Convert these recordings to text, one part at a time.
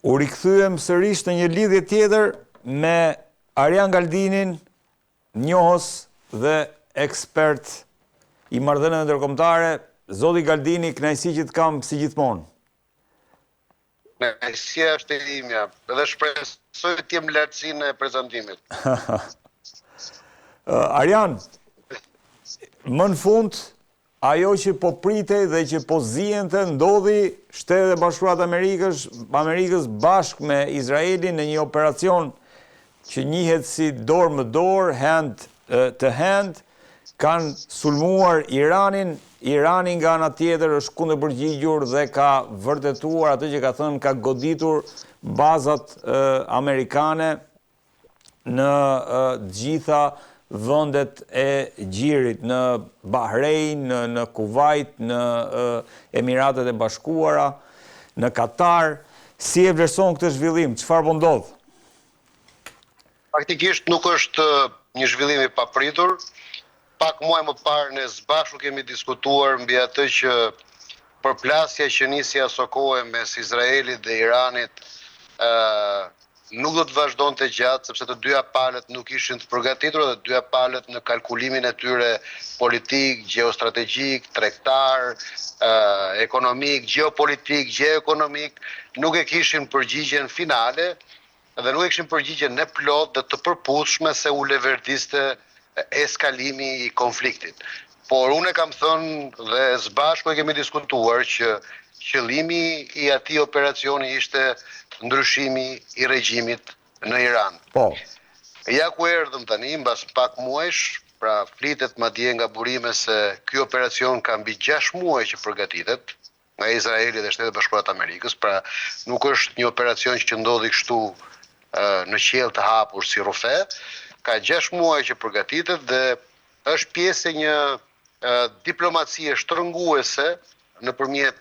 U rikthyem sërish në një lidhje tjetër me Arjan Galdinin, njohës dhe ekspert i marrëdhënieve ndërkombëtare. Zoti Galdini, kënaqësi që të kam si gjithmonë. Kënaqësia është e imja, edhe shpresoj të jem lartësinë e prezantimit. Arjan, më në fund, ajo që po pritej dhe që po zihente ndodhi Shtetet e Bashkuara të Amerikës bashkë me Izraelin në një operacion që njihet si dorë më dorë, hand to hand, kanë sulmuar Iranin. Irani nga ana tjetër është kundërpërgjigjur dhe ka vërtetuar atë që ka thënë, ka goditur bazat amerikane në gjitha vendet e gjirit, në Bahrein, në Kuvajt, në Emiratet e Bashkuara, në Katar. Si e vlerëson këtë zhvillim? Çfarë po ndodh? Faktikisht nuk është një zhvillim i papritur. Pak muaj më parë ne së bashku kemi diskutuar mbi atë që përplasja që nisi aso kohë mes Izraelit dhe Iranit nuk do të vazhdonte gjatë, sepse të dyja palët nuk ishin të përgatitur, dhe dyja palët në kalkulimin e tyre politik, gjeostrategjik, tregtar, ekonomik, geopolitik, geoekonomik, nuk e kishin përgjigjen finale dhe nuk e kishin përgjigjen e plot dhe të përputhshme se u leverdiste eskalimi i konfliktit. Por unë e kam thënë dhe së bashku e kemi diskutuar që qëllimi i atij operacioni ishte ndryshimi i regjimit në Iran. Po. Ja ku erdhëm tani, mbas pak muajsh, pra flitet madje nga burime se ky operacion ka mbi 6 muaj që përgatitet nga Izraeli dhe Shtetet e Bashkuara të Amerikës, pra nuk është një operacion që ndodhi kështu në qiell të hapur si rufe. Ka 6 muaj që përgatitet dhe është pjesë e një diplomacie shtrënguese nëpërmjet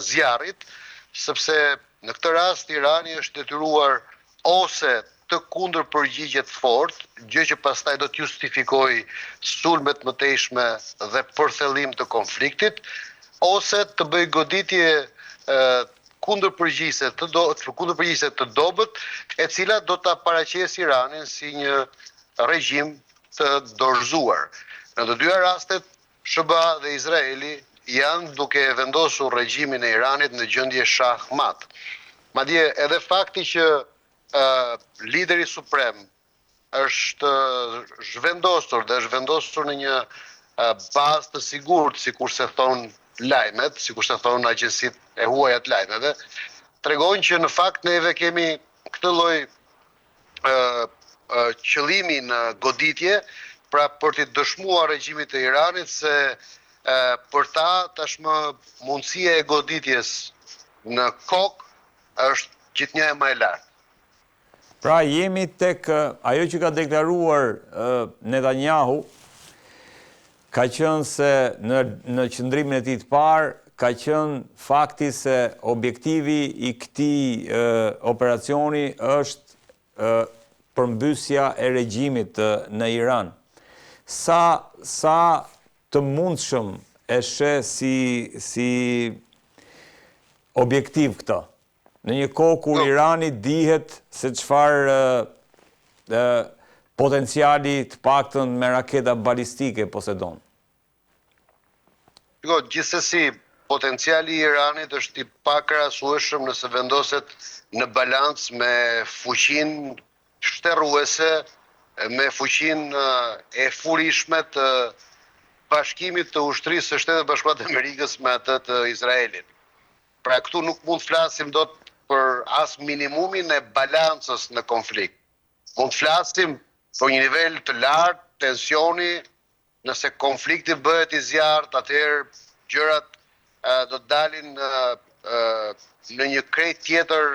zjarrit, sepse në këtë rast Irani është detyruar ose të kundërpërgjigjet fort, gjë që pastaj do të justifikojë sulmet mëtejshme dhe përthellim të konfliktit, ose të bëjë goditje kundërpërgjigjese të dobët, e cila do ta paraqesë Iranin si një regjim të dorëzuar. Në të dyja rastet, SBA dhe Izraeli janë duke vendosur regjimin e Iranit në gjendje shahmat. Madje edhe fakti që lideri suprem është zhvendosur dhe është vendosur në një bazë të sigurt, sikur se thon lajmet, sikur se thon agjencitë e huaja të lajmeve, tregon që në fakt neve kemi këtë lloj qëllimi në goditje, pra për të dëshmuar regjimit të Iranit se për ta tashmë mundësia e goditjes në kokë është gjithnjë më e lartë. Pra jemi tek ajo që ka deklaruar Netanyahu, ka qenë se në qëndrimin e tij të parë, ka qenë fakti se objektivi i këtij operacioni është përmbysja e regjimit në Iran. Sa të mundshëm e sheh si objektiv këtë? Në një kohë kur Irani dihet se çfarë potenciali të paktën me raketa balistike posedon. Gjithsesi, potenciali i Iranit është i pakrahasueshëm nëse vendoset në balancë me fuqinë shterruese, me fuqinë e furishme të bashkimit të ushtrisë së Shtetit Bashkuar të Amerikës me atë të Izraelit. Pra këtu nuk mund të flasim dot për as minimumin e balancës në konflikt. Mund të flasim për një nivel të lartë tensioni, nëse konflikti bëhet i zjarrt, atëherë gjërat do të dalin në një krejt tjetër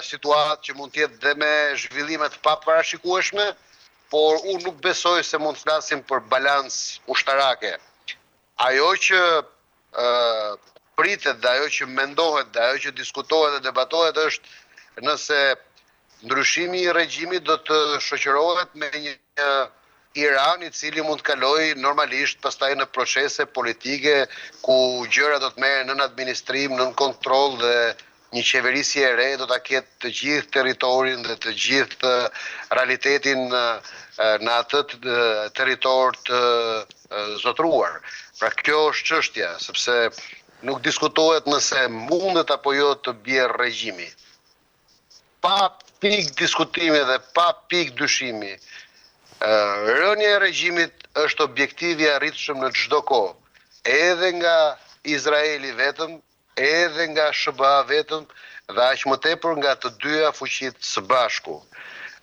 situatë që mund të jetë dhe me zhvillime të paparashikueshme, por unë nuk besoj se mund të flasim për balancë ushtarake. Ajo që pritet dhe ajo që mendohet dhe ajo që diskutohet dhe debatohet është nëse ndryshimi i regjimit do të shoqërohet me një Iran i cili mund të kalojë normalisht pastaj në procese politike ku gjëra do të merren nën administrim, nën kontroll dhe një qeverisje e re do ta ketë të gjithë territorin dhe të gjithë realitetin në atë territor të zotruar. Pra kjo është çështja, sepse nuk diskutohet nëse mundet apo jo të bjerë regjimi. Pa pikë diskutimi dhe pa pikë dyshimi, rënja e regjimit është objektivi i arritshëm në çdo kohë, edhe nga Izraeli vetëm, edhe nga SBA vetëm dhe aq më tepër nga të dyja fuqitë së bashku.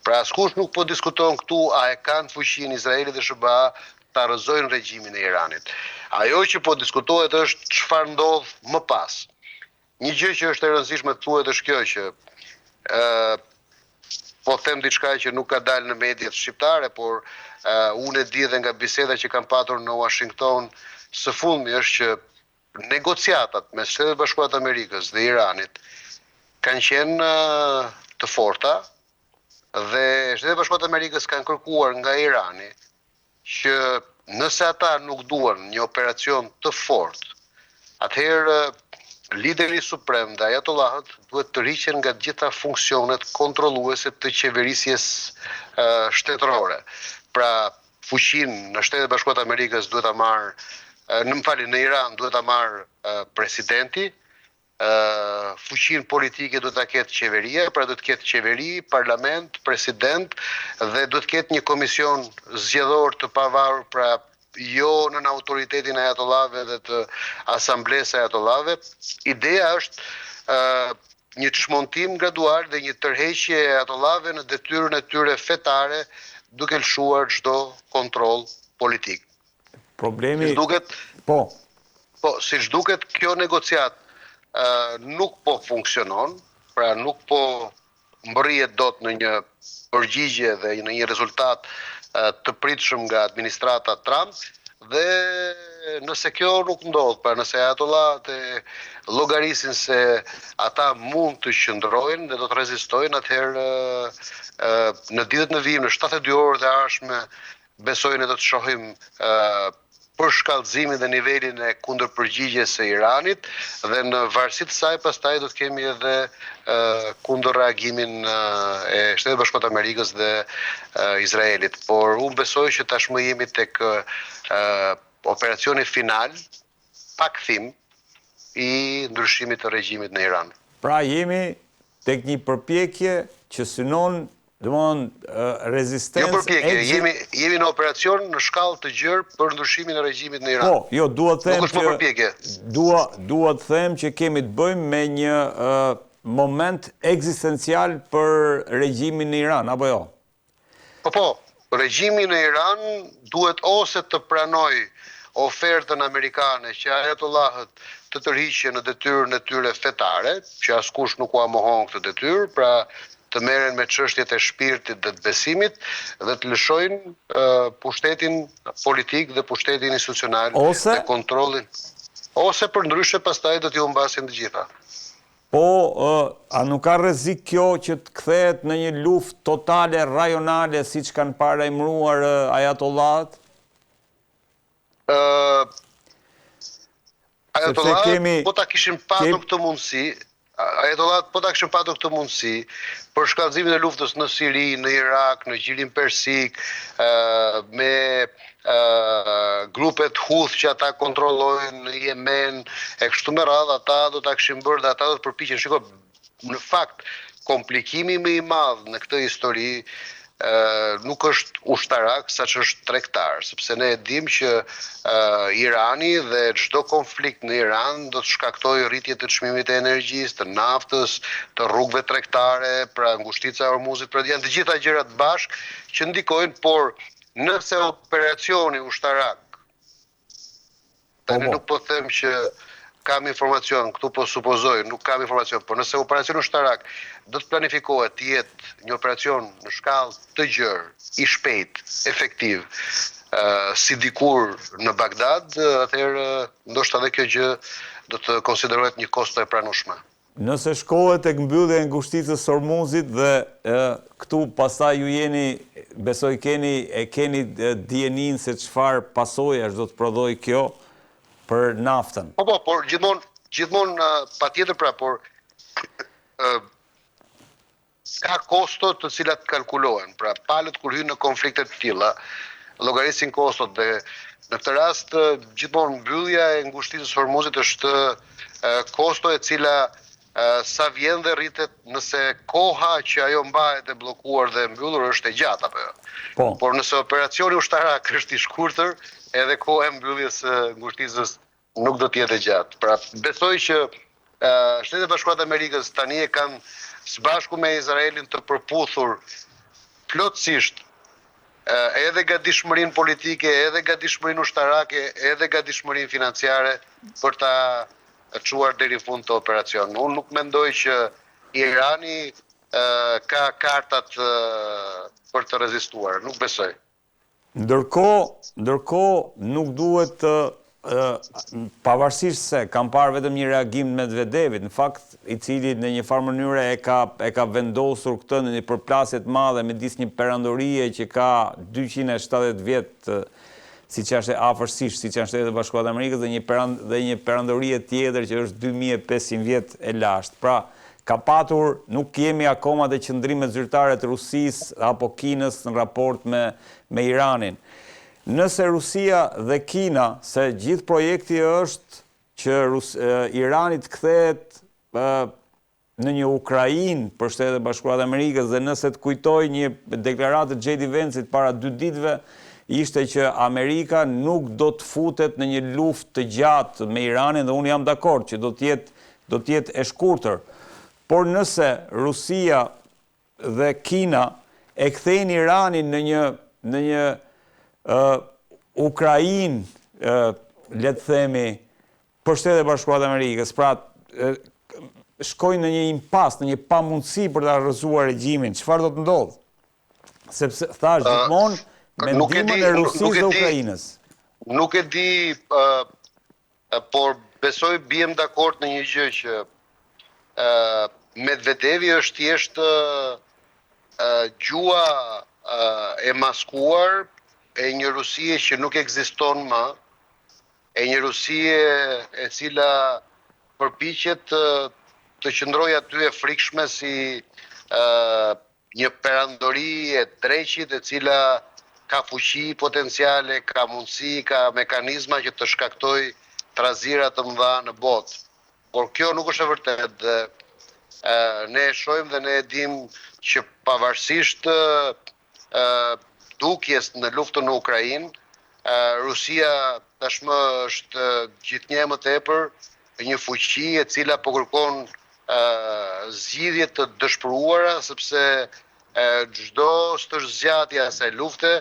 Pra askush nuk po diskuton këtu a e kanë fuqinë Izraeli dhe SBA ta rrëzojnë regjimin e Iranit. Ajo që po diskutohet është çfarë ndodh më pas. Një gjë që është e rëndësishme të thuhet është kjo që po them diçka që nuk ka dalë në mediat shqiptare, por unë e di dhe nga biseda që kam patur në Washington së fundmi është që negociatat mes Shtetit Bashkuar të Amerikës dhe Iranit kanë qenë të forta dhe Shtetit Bashkuar të Amerikës kanë kërkuar nga Irani që nëse ata nuk duan një operacion të fortë, atëherë lideri suprem dhe ajatollahët duhet të riqen nga gjitha funksionet kontrolluese të qeverisjes shtetërore. Pra fuqinë në Shtetet Bashkuar të Amerikës duhet ta marrë, në Iran duhet ta marrë presidenti, fuqinë politike duhet ta ketë qeveria, pra duhet të ketë qeveri, parlament, president dhe duhet të ketë një komision zgjedhor të pavarur, pra jo në autoritetin e ajatollave dhe të asamblesë e ajatollave. Ideja është një çmontim gradual dhe një tërheqje e ajatollave në detyrën e tyre fetare, duke lëshuar çdo kontroll politik. Problemi... Siç duket, kjo negociat nuk po funksionon, pra nuk po mbërrihet dot në një përgjigje dhe në një rezultat të pritshëm nga administrata Trump, dhe nëse kjo nuk ndodh, pra nëse ajatollat llogarisin se ata mund të qëndrojnë dhe do të rezistojnë, atëherë në ditët në vijim, në 72 orët e ardhshme, besoj ne do të shohim për shkallëzimin dhe nivelin e kundërpërgjigjes së Iranit dhe në varësi të saj pastaj do të kemi edhe kundërreagimin e Shtetit Bashkuar të Amerikës dhe Izraelit. Por unë besoj që tashmë jemi tek operacioni final, pa kthim, i ndryshimit të regjimit në Iran. Pra jemi tek një përpjekje që synon rezistencë... Jo përpjekje, jemi në operacion në shkallë të gjerë për ndryshimin e regjimit në Iran. Po, jo, dua të them nuk është më përpjekje. Dua të them që kemi të bëjmë me një moment ekzistencial për regjimin në Iran, apo jo? Po, regjimi në Iran duhet ose të pranoj ofertën amerikane që ajatollahët të tërhiqen në detyrën e tyre fetare, që askush nuk u mohon këtë detyrë, pra të merren me çështjet e shpirtit dhe të besimit dhe të lëshojnë pushtetin politik dhe pushtetin institucional dhe kontrollin. Ose për ndryshe pastaj do t'ju humbasin të gjitha. Po, a nuk ka rrezik kjo që të kthehet në një luftë totale rajonale siç kanë parajmëruar ajatollahët? Ajatollahët po ta kishin patur këtë mundësi, ajatollahët po ta kishin patur këtë mundësi për shkallëzimin e luftës në Siri, në Irak, në Gjilin Persik, me grupet Houthi që ata kontrollojnë në Yemen, e kështu me radhë, ata do ta kishin bërë dhe ata do të përpiqen. Shikoj, në fakt, komplikimi më i madh në këtë histori nuk është ushtarak, saq është tregtar, sepse ne e dim që Irani dhe çdo konflikt në Iran do të shkaktojë rritje të çmimit të energjisë, të naftës, të rrugëve tregtare, pra ngushtica e Hormuzit, pra janë të gjitha gjërat bashkë që ndikojnë, por nëse operacioni ushtarak, tani nuk po them që kam informacion, këtu po supozoj, nuk kam informacion, por nëse operacioni ushtarak do të planifikohet të jetë një operacion në shkallë të gjerë, i shpejt, efektiv, si dikur në Bagdad, atëherë ndoshta edhe kjo gjë do të konsiderohet një kosto e pranueshme. Nëse shkohet tek mbyllja e ngushticës së Hormuzit dhe këtu pastaj ju jeni, besoj keni dijenin se çfarë pasojash do të prodhoj kjo për naftën. Po, por gjithmonë patjetër, pra, por ka kostot të cilat kalkulohen. Pra, palët kur hynë në konflikte të tilla, llogarisin kostot dhe në këtë rast gjithmonë mbyllja e ngushtisë së Hormuzit është kosto e cila sa vjen dhe rritet nëse koha që ajo mbahet e bllokuar dhe mbyllur është e gjatë apo jo. Po. Por nëse operacioni ushtarak është i shkurtër, edhe koha e mbylljes së ngushtisës nuk do të jetë e gjatë. Pra, besoj që Shtetet Bashkuara të Amerikës tani e kanë së bashku me Izraelin të përputhur plotësisht edhe gatishmërinë politike, edhe gatishmërinë ushtarake, edhe gatishmërinë financiare për ta çuar deri në fund të operacion. Unë nuk mendoj që Irani ka kartat për të rezistuar, nuk besoj. Ndërkohë nuk duhet pavarësisht se kam parë vetëm një reagim me Medvedevit, në fakt i cili në një farë mënyre e ka vendosur këtë në një përplasje të madhe midis një perandorie që ka 270 vjet, siç është afërsisht, siç janë Shtetet Bashkuara të Amerikës dhe një perandorie tjetër që është 2500 vjet e lashtë. Pra, ka patur, nuk kemi akoma të qëndrimet zyrtare të Rusisë apo Kinës në raport me Iranin. Nëse Rusia dhe Kina, se gjithë projekti është që Irani të kthehet në një Ukrainë për Shtetet Bashkuara të Amerikës dhe nëse të kujtoj një deklaratë të J.D. Vance-it para 2 ditëve, ishte që Amerika nuk do të futet në një luftë të gjatë me Iranin dhe unë jam dakord që do të jetë e shkurtër. Por nëse Rusia dhe Kina e kthejnë Iranin në një Ukrainë, le të themi, për Shtetet Bashkuara të Amerikës, pra shkojnë në një impas, në një pamundësi për ta rrëzuar regjimin, çfarë do të ndodhë? Sepse thash gjithmonë mendimën e Rusisë dhe Ukrainës. Nuk e di, por besoj biem dakord në një gjë që Medvedevi është thjesht gjua e maskuar e një Rusie që nuk ekziston më, e një Rusie e cila përpiqet të qëndrojë aty e frikshme si një perandori e dreqit e cila ka fuqi potenciale, ka mundësi, ka mekanizma që të shkaktoj trazira të mëdha në botë. Por kjo nuk është e vërtetë. Ne e shohim dhe ne e dim që pavarësisht dukjes në luftën në Ukrainë, Rusia tashmë është gjithnjë më tepër një fuqi e cila po kërkon zgjidhje të dëshpëruara, sepse çdo stërzgjatje e asaj lufte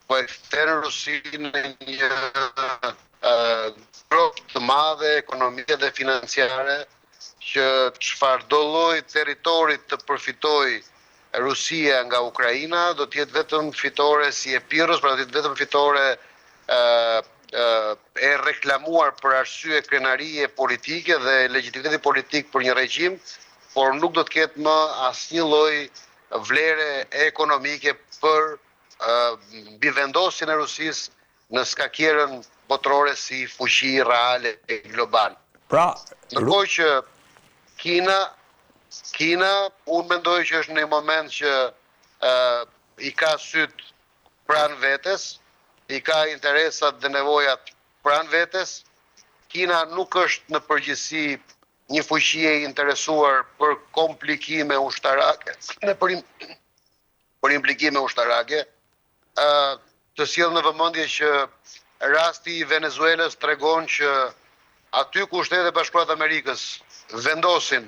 po e kthen Rusinë në një grop të madhe ekonomike dhe financiare që çfarëdo lloj territori të përfitoj Rusia nga Ukraina do të jetë vetëm fitore si Epirus, pra do të jetë vetëm fitore e reklamuar për arsye krenarie politike dhe legitimiteti politik për një regjim, por nuk do të ketë më asnjë lloj vlere ekonomike për mbivendosjen e Rusisë në skakjerën botërore si fuqi reale e globale. Pra, ndërkohë që Kina, unë mendoj që është në një moment që i ka syt pranë vetes, i ka interesat dhe nevojat pranë vetes. Kina nuk është në përgjithësi një fuqi e interesuar për komplikime ushtarake, për implikime ushtarake, të sjell në vëmendje që rasti i Venezuelës tregon që aty ku Shtetet Bashkuara të Amerikës vendosin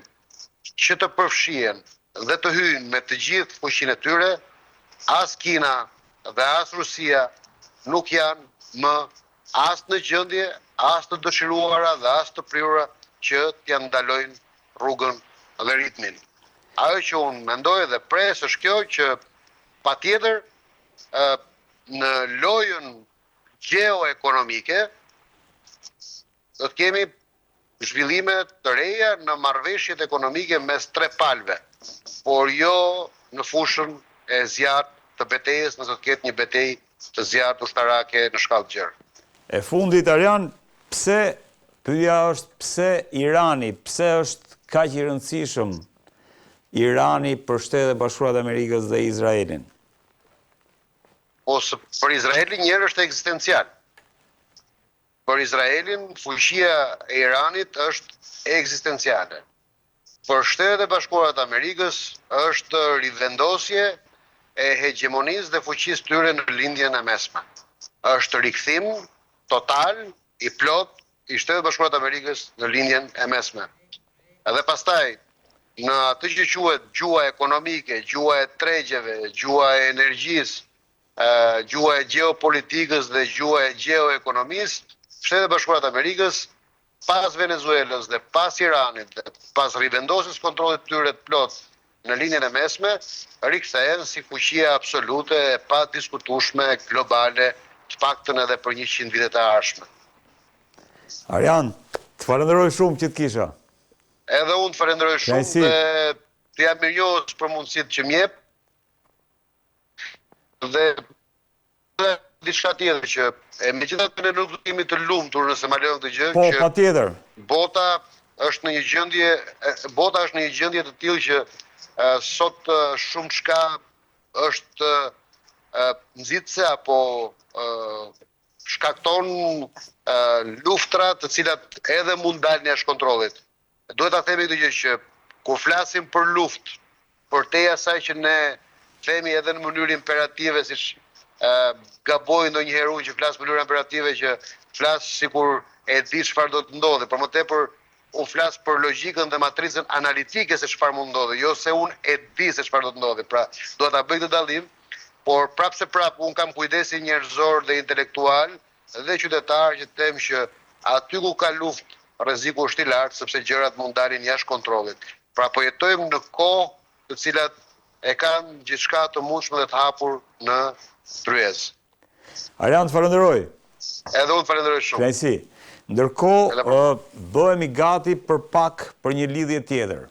që të përfshihen dhe të hyjnë me të gjithë fuqinë e tyre, as Kina dhe as Rusia nuk janë më as në gjendje, as të dëshiruara dhe as të prirura që t'ja ndalojnë rrugën dhe ritmin. Ajo që unë mendoj dhe pres është kjo që patjetër në lojën geoekonomike do të kemi zhvillime të reja në marrëveshjet ekonomike mes 3 palëve, por jo në fushën e zjarrt të betejës, nëse do të ketë një betejë të zjarrt ushtarake në shkallë të gjerë. E fundit, Arjan, pyetja është pse Irani, pse është kaq i rëndësishëm Irani për Shtetet e Bashkuara të Amerikës dhe Izraelin? Ose për Izraelin njërë është ekzistencial. Për Izraelin, fuqia e Iranit është ekzistenciale. Për Shtetet e Bashkuara të Amerikës është rivendosje e hegemonisë dhe fuqisë tyre në lindjen e mesme. Është rikthim total i plot i Shtetet e Bashkuara të Amerikës në lindjen e mesme. Edhe pastaj, në atë që quhet gjua ekonomike, gjua e tregjeve, gjua e energjisë, gjua e geopolitikës dhe gjua e geoekonomisë, Shtetet e Bashkuara të Amerikës, pas Venezuelës dhe pas Iranit dhe pas rivendosjes kontrollit tyre të plot në linjen e mesme, rikthehen si fuqia absolute e pa diskutueshme globale, të paktën edhe për 100 vitet e ardhshme. Arjan, të falenderoj shumë që të kisha. Edhe unë të falenderoj shumë dhe të jam mirënjohës për mundësitë që më jep. Dhe diçka tjetër që megjithatë ne nuk do të jemi të lumtur nëse ma lejon këtë gjë, Po, patjetër. Bota është në një gjendje të tillë që sot shumë çka është nxitse apo shkakton luftra të cilat edhe mund dalin jashtë kontrollit. Duhet ta themi këtë gjë që kur flasim për luftë, përtej asaj që ne themi edhe në mënyrë imperative, siç gaboj ndonjëherë unë që flas në mënyrë imperative, që flas sikur e di çfarë do të ndodhi, por më tepër unë flas për logjikën dhe matricën analitike se çfarë mund ndodhi, jo se unë e di se çfarë do të ndodhi. Pra, duhet ta bëj këtë dallim, por prapse unë kam kujdesin njerëzor dhe intelektual dhe qytetar që them që aty ku ka luftë, rreziku është i lartë sepse gjërat mund dalin jashtë kontrollit. Pra po jetojmë në kohë të cilat e kanë gjithçka të mundshme dhe të hapur në tryezë. Arjan, të falenderoj. Edhe unë falenderoj shumë. Kënaqësi. Ndërkohë, bëhemi gati për pak për një lidhje tjetër.